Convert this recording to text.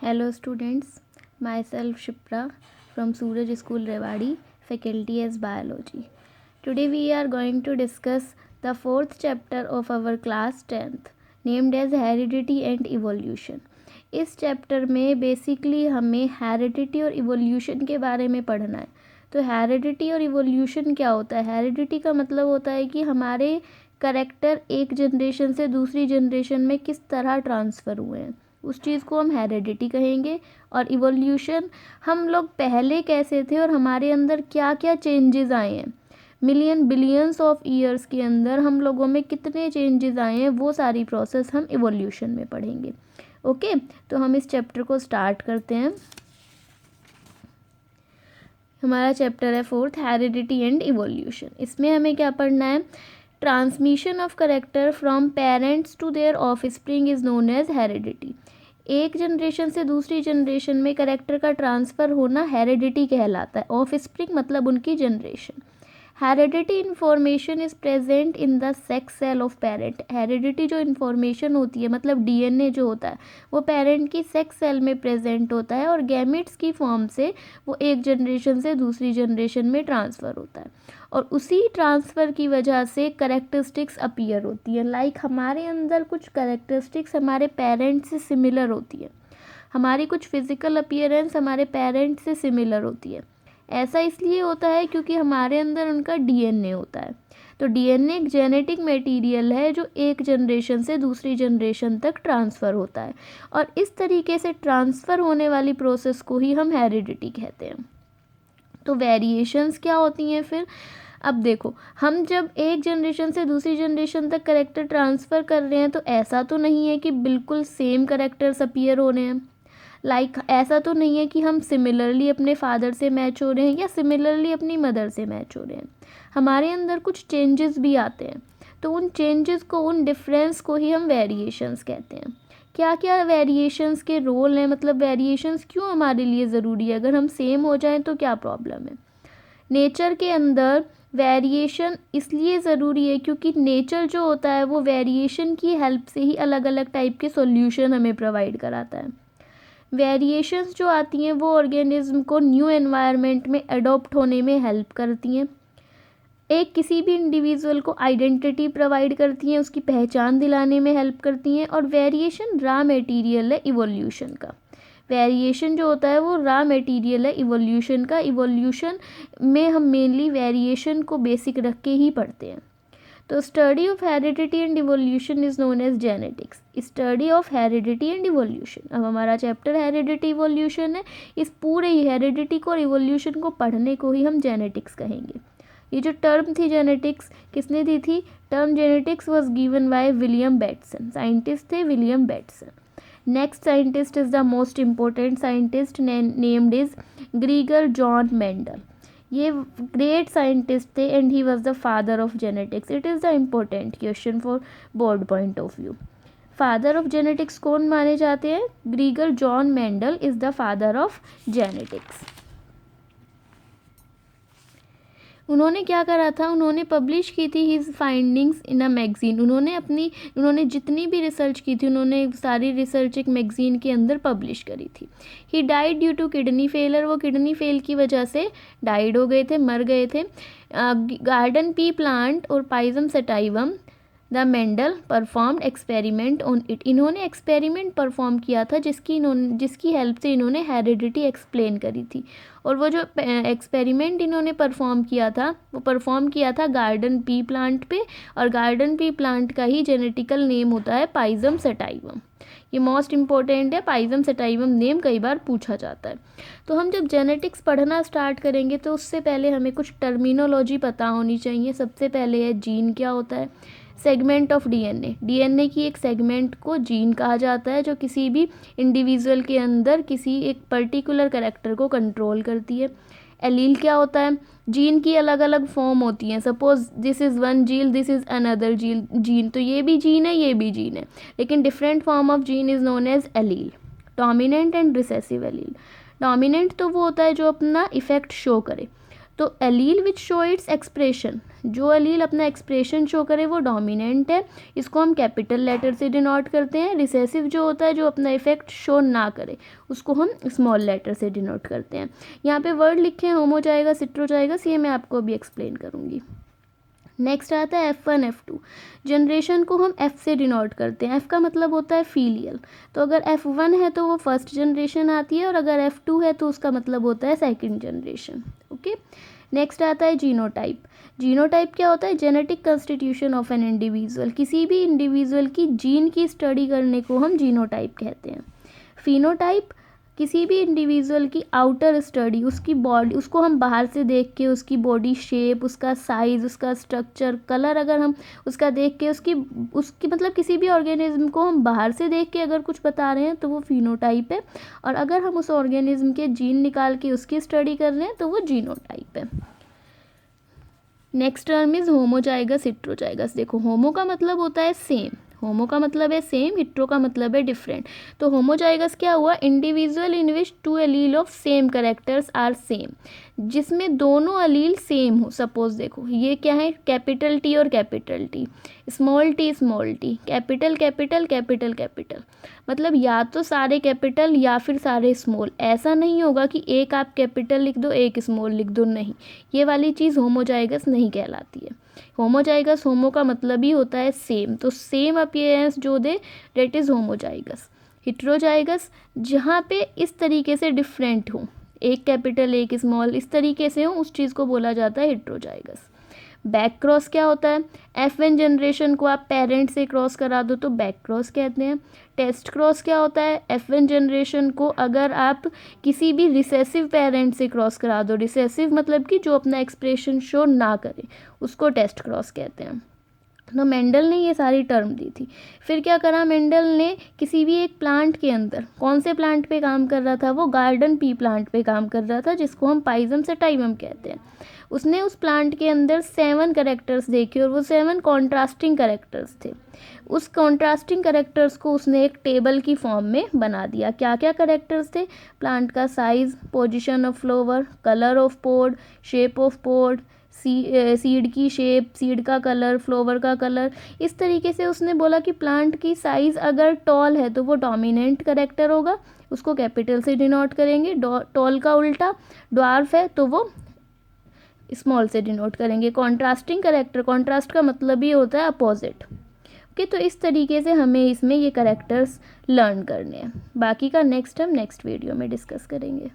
Hello students, myself Shipra from Suraj School Rewadi, faculty as biology. Today we are going to discuss the fourth chapter of our class 10th named as heredity and evolution. इस chapter में basically हमें heredity और evolution के बारे में पढ़ना है. तो हेरिडिटी और इवोल्यूशन क्या होता है? हेरिडिटी का मतलब होता है कि हमारे करेक्टर एक जनरेशन से दूसरी जनरेशन में किस तरह ट्रांसफ़र हुए हैं, उस चीज़ को हम हेरिडिटी कहेंगे. और इवोल्यूशन, हम लोग पहले कैसे थे और हमारे अंदर क्या क्या चेंजेस आए हैं, मिलियन बिलियंस ऑफ ईयर्स के अंदर हम लोगों में कितने चेंजेस आए हैं, वो सारी प्रोसेस हम इवोल्यूशन में पढ़ेंगे. ओके, तो हम इस चैप्टर को स्टार्ट करते हैं. हमारा चैप्टर है फोर्थ, हेरिडिटी एंड इवोल्यूशन. इसमें हमें क्या पढ़ना है? Transmission of character from parents to their offspring is known as heredity. एक जनरेशन से दूसरी जनरेशन में करेक्टर का ट्रांसफ़र होना हेरिडिटी कहलाता है. ऑफस्प्रिंग मतलब उनकी generation. Heredity information is present in the sex cell of parent. Heredity जो इन्फॉर्मेशन होती है, मतलब डीएनए जो होता है, वो पेरेंट की सेक्स सेल में प्रेजेंट होता है और गैमेट्स की फॉर्म से वो एक जनरेशन से दूसरी जनरेशन में ट्रांसफ़र होता है. और उसी ट्रांसफ़र की वजह से करेक्टरिस्टिक्स अपीयर होती है. लाइक हमारे अंदर कुछ करेक्टरिस्टिक्स हमारे पेरेंट्स से सिमिलर होती है. हमारी कुछ फिज़िकल अपीयरेंस हमारे पेरेंट्स से सिमिलर होती है. ऐसा इसलिए होता है क्योंकि हमारे अंदर उनका डीएनए होता है. तो डीएनए एक जेनेटिक मटेरियल है जो एक जनरेशन से दूसरी जनरेशन तक ट्रांसफ़र होता है. और इस तरीके से ट्रांसफ़र होने वाली प्रोसेस को ही हम हेरिडिटी कहते हैं. तो वेरिएशंस क्या होती हैं फिर? अब देखो, हम जब एक जनरेशन से दूसरी जनरेशन तक करेक्टर ट्रांसफ़र कर रहे हैं तो ऐसा तो नहीं है कि बिल्कुल सेम करेक्टर्स अपीयर हो रहे हैं. लाइक ऐसा तो नहीं है कि हम सिमिलरली अपने फादर से मैच हो रहे हैं या सिमिलरली अपनी मदर से मैच हो रहे हैं. हमारे अंदर कुछ चेंजेस भी आते हैं. तो उन चेंजेस को, उन डिफरेंस को ही हम वेरिएशंस कहते हैं. क्या क्या वेरिएशंस के रोल हैं, मतलब वेरिएशंस क्यों हमारे लिए ज़रूरी है? अगर हम सेम हो जाएं तो क्या प्रॉब्लम है? नेचर के अंदर वेरिएशन इसलिए ज़रूरी है क्योंकि नेचर जो होता है वो वेरिएशन की हेल्प से ही अलग अलग टाइप के सॉल्यूशन हमें प्रोवाइड कराता है. वेरिएशंस जो आती हैं वो ऑर्गेनिज्म को न्यू एनवायरनमेंट में अडॉप्ट होने में हेल्प करती हैं. एक किसी भी इंडिविजुअल को आइडेंटिटी प्रोवाइड करती हैं, उसकी पहचान दिलाने में हेल्प करती हैं. और वेरिएशन रॉ मटेरियल है इवोल्यूशन का. वेरिएशन जो होता है वो रॉ मटेरियल है इवोल्यूशन का. इवोल्यूशन में हम मेनली वेरिएशन को बेसिक रख के ही पढ़ते हैं. तो study of heredity and evolution is known as genetics. Study of heredity and evolution. अब हमारा चैप्टर हेरिडिटी इवोल्यूशन है. इस पूरे हेरिडिटी को और इवोल्यूशन को पढ़ने को ही हम जेनेटिक्स कहेंगे. ये जो टर्म थी जेनेटिक्स, किसने दी थी? Term genetics was given by William Bateson. Scientist थे William Bateson. Next scientist is the most important scientist named is Gregor John Mendel. ये ग्रेट साइंटिस्ट थे and he was the father of genetics. It is the important question for board point of view. Father of genetics कौन माने जाते हैं? Gregor John Mendel is the father of genetics. उन्होंने क्या करा था? उन्होंने पब्लिश की थी हिज फाइंडिंग्स इन अ मैगज़ीन. उन्होंने जितनी भी रिसर्च की थी उन्होंने सारी रिसर्च एक मैगज़ीन के अंदर पब्लिश करी थी. He died due to kidney failure. वो किडनी फेल की वजह से डाइड हो गए थे, मर गए थे. गार्डन पी प्लांट और Pisum sativum the Mendel performed experiment on it. इन्होंने एक्सपेरिमेंट परफॉर्म किया था जिसकी हेल्प से इन्होंने हेरिडिटी एक्सप्लेन करी थी. और वो जो एक्सपेरिमेंट इन्होंने परफॉर्म किया था गार्डन पी प्लांट पे. और गार्डन पी प्लांट का ही जेनेटिकल नेम होता है पाइजम सेटाइवम. ये मोस्ट इम्पॉर्टेंट है. पाइजम सेटाइवम नेम कई बार पूछा जाता है. तो हम जब जेनेटिक्स पढ़ना स्टार्ट करेंगे तो उससे पहले हमें कुछ टर्मिनोलॉजी पता होनी चाहिए. सबसे पहले है जीन क्या होता है. Segment of DNA. डीएनए की एक सेगमेंट को जीन कहा जाता है जो किसी भी इंडिविजुअल के अंदर किसी एक पर्टिकुलर कैरेक्टर को कंट्रोल करती है. एलील क्या होता है? जीन की अलग अलग फॉर्म होती हैं. Suppose this is one gene, this is another gene. तो ये भी जीन है, ये भी जीन है, लेकिन different form of gene is known as allele. Dominant and recessive allele. Dominant तो वो होता है जो अपना इफेक्ट शो करे. तो allele which show its expression, जो एलील अपना एक्सप्रेशन शो करे वो डोमिनेंट है, इसको हम कैपिटल लेटर से डिनोट करते हैं। रिसेसिव जो होता है, जो अपना इफेक्ट शो ना करे, उसको हम स्मॉल लेटर से डिनोट करते हैं। यहाँ पे वर्ड लिखे हैं होमोजाइगस, हेटेरोजाइगस, ये मैं आपको अभी एक्सप्लेन करूँगी। नेक्स्ट आता है F1 F2। जनरेशन को हम F से डिनोट करते हैं। F का मतलब होता है फीलियल, तो अगर F1 है तो वो फर्स्ट जनरेशन आती है, और अगर F2 है तो उसका मतलब होता है सेकंड जनरेशन। ओके, नेक्स्ट आता है जीनोटाइप। जीनोटाइप क्या होता है? Genetic constitution of an individual, किसी भी इंडिविजुअल की जीन की स्टडी करने को हम जीनोटाइप कहते हैं। फिनोटाइप, किसी भी इंडिविजुअल की आउटर स्टडी, उसकी बॉडी, उसको हम बाहर से देख के उसकी बॉडी शेप, उसका साइज़, उसका स्ट्रक्चर, कलर, अगर हम उसका देख के उसकी मतलब किसी भी ऑर्गेनिज्म को हम बाहर से देख के अगर कुछ बता रहे हैं तो वो फिनोटाइप है, और अगर हम उस ऑर्गेनिज्म के जीन निकाल के उसकी स्टडी कर रहे हैं तो वो जीनोटाइप है। Next term is homozygous, heterozygous. देखो, होमो का मतलब होता है सेम, होमो का मतलब है सेम, हिट्रो का मतलब है डिफरेंट। तो होमोजाइगस क्या हुआ? Individual in which two allele of same characters are same, जिसमें दोनों अलील सेम हो। सपोज देखो, ये क्या है? कैपिटल टी और capital T, small T small T, capital capital capital capital, मतलब या तो सारे कैपिटल या फिर सारे स्मॉल। ऐसा नहीं होगा कि एक आप कैपिटल लिख दो एक स्मॉल लिख दो, नहीं, ये वाली चीज़ होमोजाइगस नहीं कहलाती है। होमोजाइगस, होमो का मतलब ही होता है सेम, तो सेम अपीयरेंस जो दे डेट इज़ होमोजाइगस। हेटेरोजाइगस, जहाँ पे इस तरीके से डिफरेंट हो, एक कैपिटल एक स्मॉल इस तरीके से हो, उस चीज़ को बोला जाता है हेटेरोजाइगस। बैक क्रॉस क्या होता है? F1 जनरेशन को आप पेरेंट से क्रॉस करा दो तो बैक क्रॉस कहते हैं। टेस्ट क्रॉस क्या होता है? F1 जनरेशन को अगर आप किसी भी रिसेसिव पेरेंट से क्रॉस करा दो, रिसेसिव मतलब कि जो अपना एक्सप्रेशन शो ना करे, उसको टेस्ट क्रॉस कहते हैं। तो मेंडल ने ये सारी टर्म दी थी। फिर क्या करा मेंडल ने? किसी भी एक प्लांट के अंदर, कौन से प्लांट पे काम कर रहा था वो? गार्डन पी प्लांट पे काम कर रहा था, जिसको हम पाइजम सेटाइवम कहते हैं। उसने उस प्लांट के अंदर 7 कैरेक्टर्स देखे, और वो 7 कॉन्ट्रास्टिंग कैरेक्टर्स थे। उस कॉन्ट्रास्टिंग कैरेक्टर्स को उसने एक टेबल की फॉर्म में बना दिया। क्या क्या कैरेक्टर्स थे? प्लांट का size, position of flower, colour of pod, shape of pod, seed की शेप, सीड का कलर, फ्लावर का कलर। इस तरीके से उसने बोला कि प्लांट की साइज़ अगर टॉल है तो वो डोमिनेंट कैरेक्टर होगा, उसको कैपिटल से डिनोट करेंगे। टॉल का उल्टा ड्वार्फ है तो वो स्मॉल से डिनोट करेंगे। कॉन्ट्रास्टिंग कैरेक्टर, कॉन्ट्रास्ट का मतलब ही होता है अपोजिट। ओके, तो इस तरीके से हमें इसमें ये कैरेक्टर्स लर्न करने हैं। बाकी का नेक्स्ट हम नेक्स्ट वीडियो में डिस्कस करेंगे।